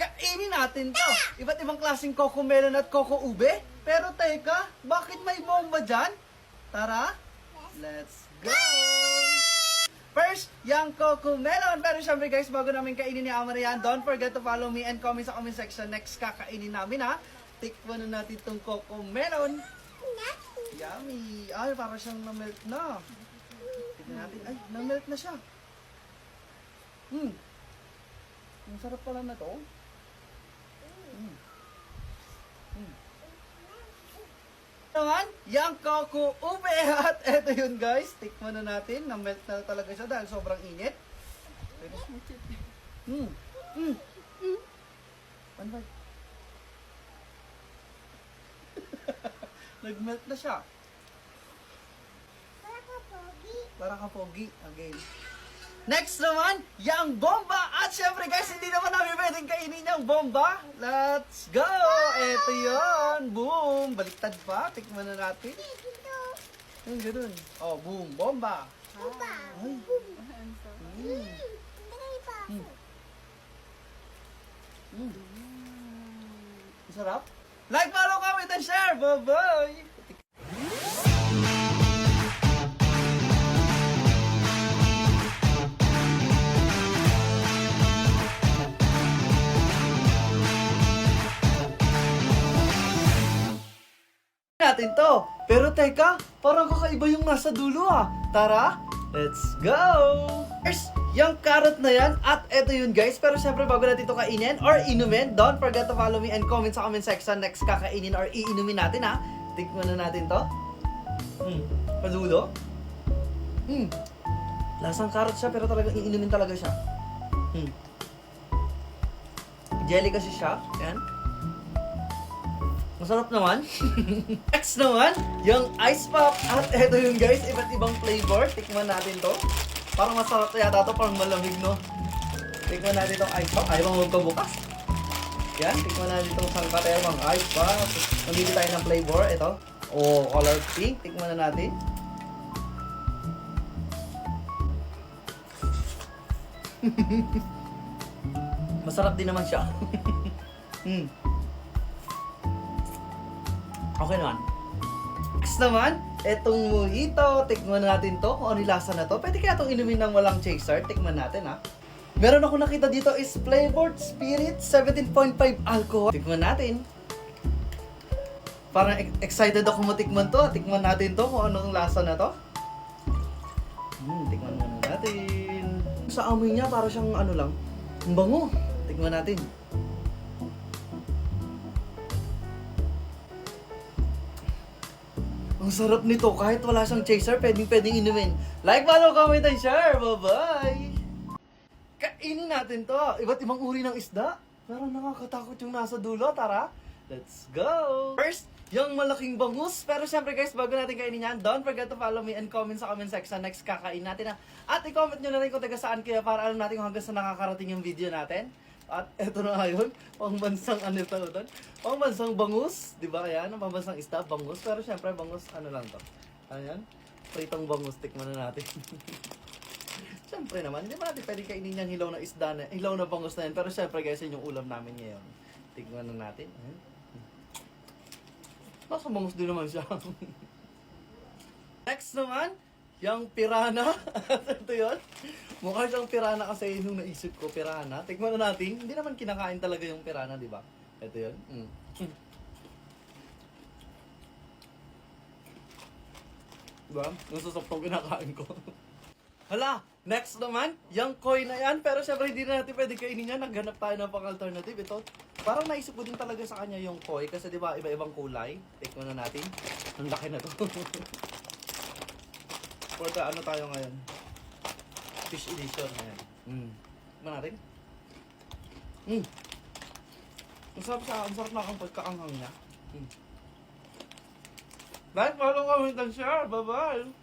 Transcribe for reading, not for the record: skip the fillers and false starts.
Kainin natin to. Iba't ibang klaseng coco melon at coco ube. Pero teka, bakit may bomba dyan? Tara, let's go! First, yung coco melon. Pero syempre guys, bago namin kainin ni Amara yan, don't forget to follow me and comment sa comment section. Next kakainin namin ha. Tikman na natin tong coco melon. Yummy! Ay, para siyang na-melt na. Tignan natin. Ay, na-melt na siya. Ang sarap pala na to. Naman, yung coco ube at eto yun guys. Tikman na natin. Na-melt na talaga siya dahil sobrang init. Ano ba? Nag-melt na siya. Para ka pogi. Again. Next naman, yung bomba. At syempre guys, hindi naman namin pwedeng kainin yung bomba. Let's go! Eto yun. Boom! Baliktad pa. Tikman na natin. Yung ganoon. Oh, boom. Bomba. Ay. Sarap. Like, follow, comment, and share. Bye-bye! Natin to. Pero teka, parang kakaiba yung nasa dulo ah. Tara, let's go! First, yung carrot na yan. At eto yun guys. Pero syempre bago natin ito kainin or inumin, don't forget to follow me and comment sa comment section next kakainin or iinumin natin ha. Tikman na natin to. Padulo. Lasang carrot siya pero talagang iinumin talaga siya. Jelly kasi siya. Yan. Masarap naman. Next naman, yung ice pop. At eto yun guys, iba't ibang flavor. Tikman natin to. Parang masarap yata to, parang malamig no. Tikman natin tong ice pop. Ayaw mo magpabukas. Yan, tikman natin tong sangkatermang ice pop. Nandito tayo ng flavor. Ito. Oh, color pink. Tikman na natin. Masarap din naman siya. Okay naman. Next naman, etong mojito. Tikman natin to. Kung ano yung lasa na to. Pwede kaya itong inumin ng walang chaser. Tikman natin ha. Meron ako nakita dito is flavored spirit 17.5 alcohol. Tikman natin. Parang excited ako matikman to. Tikman natin to kung anong lasa na to. Tikman muna natin. Sa amoy niya para siyang ano lang. Ang bango. Tikman natin. Ang sarap nito. Kahit wala siyang chaser, pwedeng inumin. Like, follow, comment, and share. Bye-bye! Kainin natin to. Iba't ibang uri ng isda. Parang nakakatakot yung nasa dulo. Tara, let's go! First, yung malaking bangus. Pero syempre guys, bago natin kainin yan, don't forget to follow me and comment sa comment section. Next, kakain natin na. At i-comment nyo na rin kung taga saan kayo para alam natin kung hanggang saan nakakarating yung video natin. At eto na ngayon, pangbansang ano ito doon? Pangbansang bangus, di ba? Ayan, ang pangbansang isda, bangus. Pero syempre, bangus, ano lang to? Ayan, pritong bangus, tikman na natin. Syempre naman, hindi ba natin pwede kainin yung hilaw na isda na, hilaw na bangus na yan. Pero syempre guys, yun yung ulam namin ngayon. Tikman na natin. Ayan. Nasa bangus din naman siya. Next naman, yung pirana. Ito yun. Mukha siyang pirana kasi nung naisip ko, pirana. Tikman na natin. Hindi naman kinakain talaga yung pirana, di ba? Ito yun. Diba? Yung susuptong kinakain ko. Hala! Next naman, yung koi na yan. Pero syempre hindi na natin pwede kainin yan. Naghanap tayo ng pang-alternative. Ito, parang naisip ko din talaga sa kanya yung koi. Kasi di ba iba-ibang kulay. Tikman na natin. Ang laki na to. For the ano tayo ngayon? Fish edition. Ayan. Tikman natin. Ang sarap siya. Ang sarap na ang pagkaanghang niya. Like, follow, comment, and share. Bye-bye!